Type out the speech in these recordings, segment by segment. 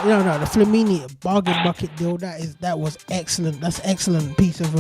the Flamini bargain bucket deal. That was excellent. That's an excellent piece of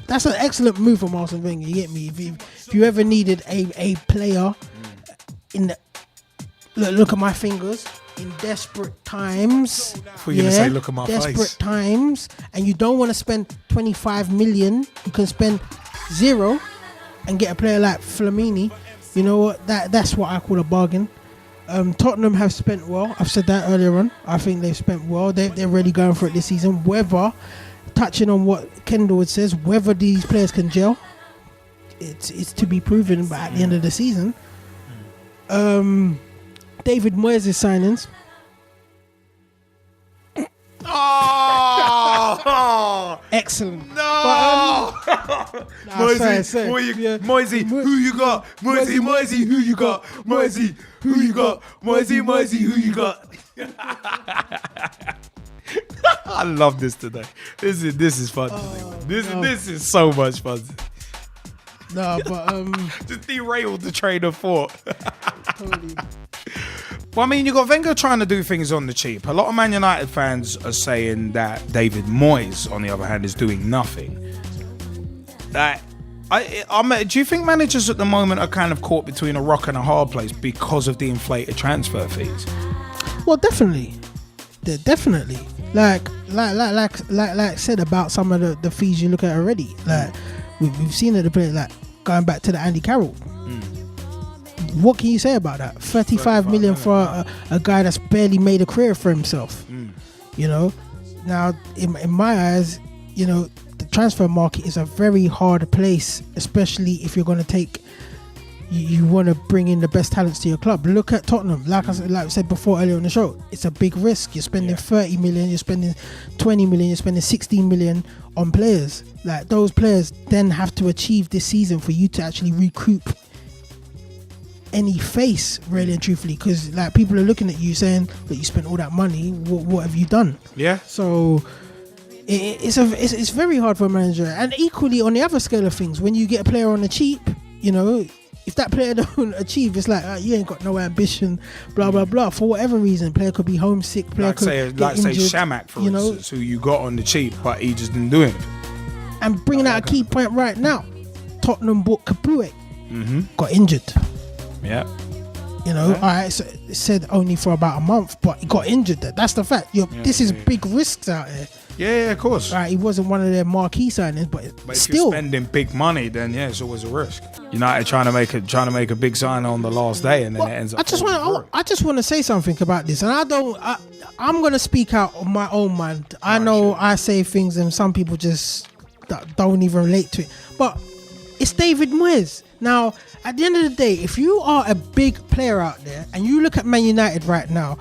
That's an excellent move from Arsene Wenger. You get me? If you ever needed a player in the look at my fingers in desperate times. Before you're gonna say, look at my face. Desperate times, and you don't want to spend 25 million. You can spend 0 and get a player like Flamini. You know what? That's what I call a bargain. Tottenham have spent well. I've said that earlier on. I think they've spent well. They're really going for it this season. Whether, touching on what Kendall says, whether these players can gel, it's to be proven. But at the end of the season, David Moyes' signings. Oh, excellent. No, Moisey, who you got? Moisey, who you got? Moisey, who you got? Moisey, who you got? I love this today. This is fun. This is so much fun. No, but just derailed the train of thought. Well, I mean, you got Wenger trying to do things on the cheap. A lot of Man United fans are saying that David Moyes, on the other hand, is doing nothing. Do you think managers at the moment are kind of caught between a rock and a hard place because of the inflated transfer fees? Well, definitely. Definitely. Like I said about some of the fees you look at already. Like we've seen it. The play, like going back to the Andy Carroll. What can you say about that? 35 million for a guy that's barely made a career for himself. You know, now in my eyes, you know, the transfer market is a very hard place, especially if you're going to take. You want to bring in the best talents to your club. Look at Tottenham. Like I said before earlier on the show, it's a big risk. You're spending 30 million, you're spending 20 million, you're spending 16 million on players. Like those players then have to achieve this season for you to actually recoup any face, really and truthfully, because like people are looking at you saying that you spent all that money. What have you done? Yeah. So it's very hard for a manager. And equally on the other scale of things, when you get a player on the cheap, you know, if that player don't achieve, it's like you ain't got no ambition, blah blah blah. For whatever reason, player could be homesick. Player could get injured, Shamak, for instance, who you got on the cheap, but he just didn't do anything. And bringing out a key point right now, Tottenham bought Capoue, got injured. Yeah. You know, all right, so it said only for about a month, but he got injured. That's the fact. This is big risks out here. Yeah, of course. Right, he wasn't one of their marquee signings, but if still you're spending big money, then it's always a risk. United trying to make a big sign on the last day, and then it ends up. I just want to say something about this, and I'm gonna speak out on my own mind. I know I say things, and some people just don't even relate to it, but it's David Moyes. Now, at the end of the day, if you are a big player out there and you look at Man United right now,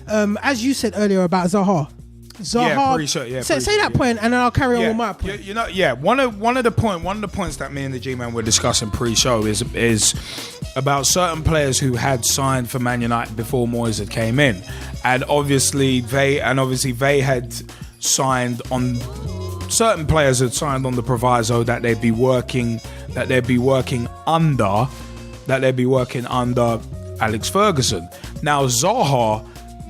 as you said earlier about Zaha, say that point, and then I'll carry on with my point. One of the points that me and the Gman were discussing pre-show is about certain players who had signed for Man United before Moyes had came in, and obviously they had signed on. Certain players had signed on the proviso that they'd be working under Alex Ferguson. Now Zaha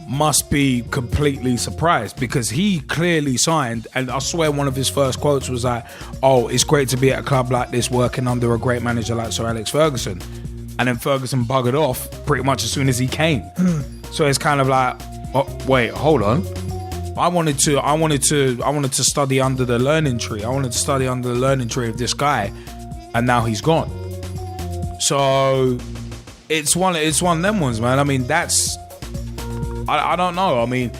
must be completely surprised because he clearly signed, and I swear one of his first quotes was like, "Oh, it's great to be at a club like this working under a great manager like Sir Alex Ferguson." And then Ferguson buggered off pretty much as soon as he came. So it's kind of like, oh, wait, hold on. I wanted to study under the learning tree. I wanted to study under the learning tree of this guy, and now he's gone. So it's one of them ones, man. I mean, I don't know. I mean,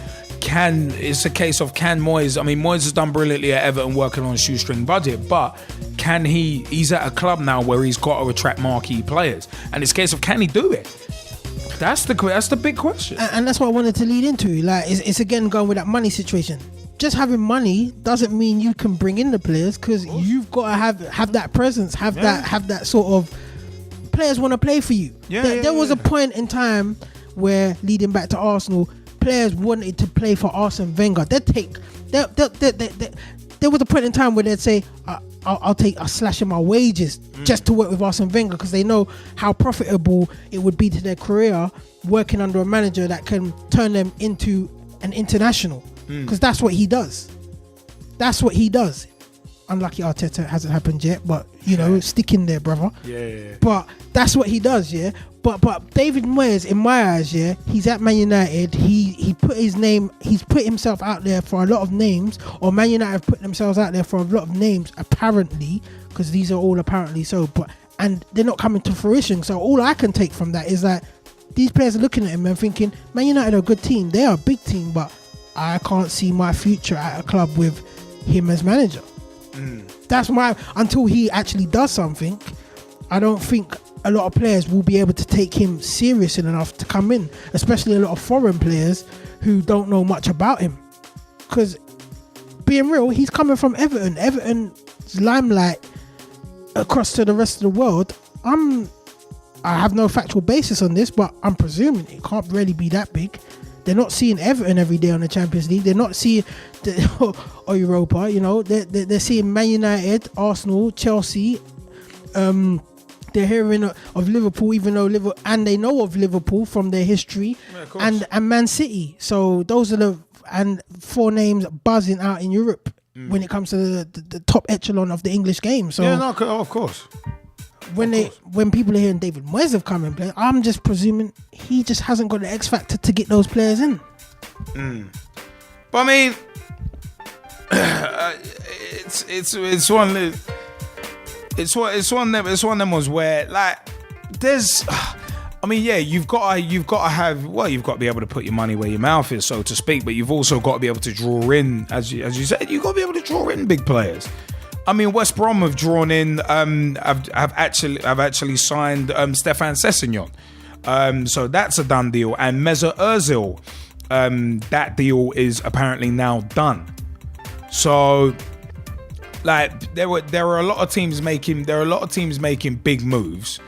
it's a case of can Moyes. I mean, Moyes has done brilliantly at Everton working on a shoestring budget, but can he's at a club now where he's got to attract marquee players, and it's a case of can he do it? That's the big question, and that's what I wanted to lead into. Like, it's again going with that money situation. Just having money doesn't mean you can bring in the players, because you've got to have that presence, have that sort of players want to play for you. There was a point in time where, leading back to Arsenal, players wanted to play for Arsene Wenger. There was a point in time where they'd say, I'll slash in my wages just to work with Arsene Wenger, because they know how profitable it would be to their career working under a manager that can turn them into an international, because that's what he does. Unlucky Arteta hasn't happened yet, but stick in there, brother. Yeah. But that's what he does, yeah. But David Moyes, in my eyes, yeah, he's at Man United. He's put himself out there for a lot of names, or Man United have put themselves out there for a lot of names, apparently, because these are all apparently so. And they're not coming to fruition. So all I can take from that is that these players are looking at him and thinking, Man United are a good team. They are a big team, but I can't see my future at a club with him as manager. That's until he actually does something, I don't think a lot of players will be able to take him serious enough to come in, especially a lot of foreign players who don't know much about him. Because being real, he's coming from Everton. Everton's limelight across to the rest of the world. I have no factual basis on this, but I'm presuming it can't really be that big. They're not seeing Everton every day on the Champions League. They're not seeing or Europa. They're seeing Man United, Arsenal, Chelsea. They're hearing of Liverpool, even though they know of Liverpool from their history, and Man City. So those are the 4 names buzzing out in Europe when it comes to the top echelon of the English game. So of course. When people are hearing David Moyes have come and play, I'm just presuming he just hasn't got the X factor to get those players in. But I mean, it's one of them ones where, like, there's, I mean, yeah, you've got to be able to put your money where your mouth is, so to speak. But you've also got to be able to draw in, as you said, you've got to be able to draw in big players. I mean, West Brom have drawn in. I've actually signed Stefan Sessegnon, so that's a done deal. And Mesut Ozil, that deal is apparently now done. So, like, there are a lot of teams making big moves.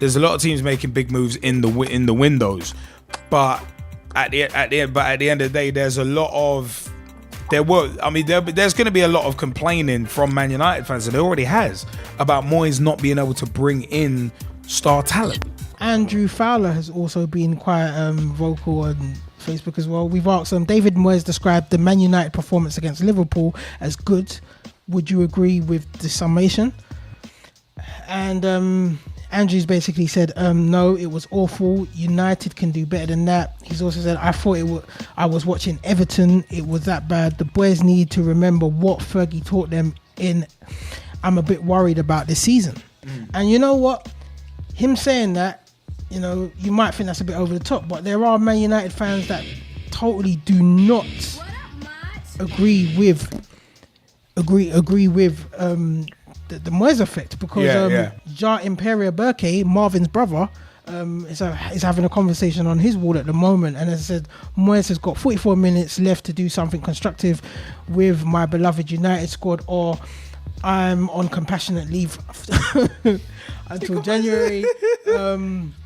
There's a lot of teams making big moves in the windows, but at the end of the day, there's a lot of. There's going to be a lot of complaining from Man United fans, and there already has, about Moyes not being able to bring in star talent. Andrew Fowler has also been quite vocal on Facebook as well. We've asked him, David Moyes described the Man United performance against Liverpool as good. Would you agree with the summation? And Andrew's basically said, no, it was awful. United can do better than that. He's also said, I was watching Everton. It was that bad. The boys need to remember what Fergie taught them in. I'm a bit worried about this season. And you know what? Him saying that, you might think that's a bit over the top, but there are Man United fans that totally do not agree with the Moyes effect, because Ja Imperia Burke, Marvin's brother, is having a conversation on his wall at the moment, and as I said, Moyes has got 44 minutes left to do something constructive with my beloved United squad, or I'm on compassionate leave until January.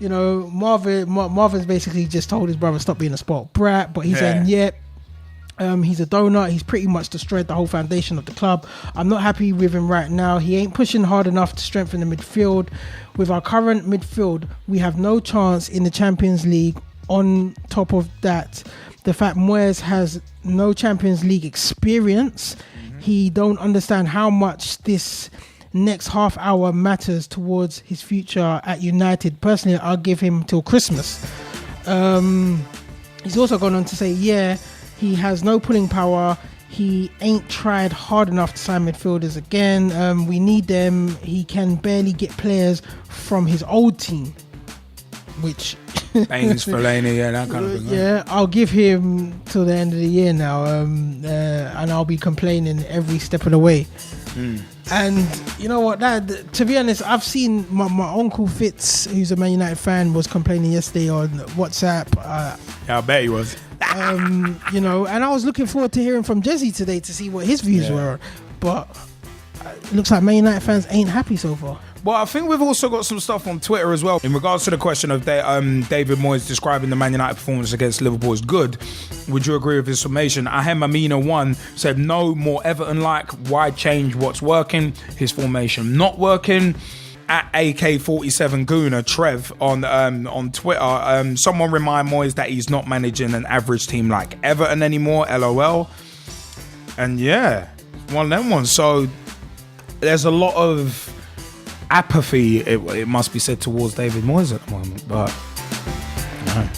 Marvin's basically just told his brother stop being a spoiled brat, but he's saying he's a donut. He's pretty much destroyed the whole foundation of the club. I'm not happy with him right now. He ain't pushing hard enough to strengthen the midfield. With our current midfield, we have no chance in the Champions League. On top of that, the fact Moyes has no Champions League experience, he don't understand how much this next half hour matters towards his future at United. Personally, I'll give him till Christmas. He's also gone on to say, he has no pulling power. He ain't tried hard enough to sign midfielders again. We need them. He can barely get players from his old team, which Baines, Fellaini, that kind of thing. Yeah, I'll give him till the end of the year now, and I'll be complaining every step of the way. And you know what? To be honest, I've seen my uncle Fitz, who's a Man United fan, was complaining yesterday on WhatsApp. I bet he was. And I was looking forward to hearing from Jesse today to see what his views were. But it looks like Man United fans ain't happy so far. Well, I think we've also got some stuff on Twitter as well in regards to the question of David Moyes describing the Man United performance against Liverpool as good. Would you agree with his summation? Ahem Amina 1 said, no, more Everton-like. Why change what's working? His formation not working. At AK47 Gooner, Trev on Twitter, someone remind Moyes that he's not managing an average team like Everton anymore, LOL. And yeah, one of them ones. So there's a lot of apathy, it must be said, towards David Moyes at the moment, but no.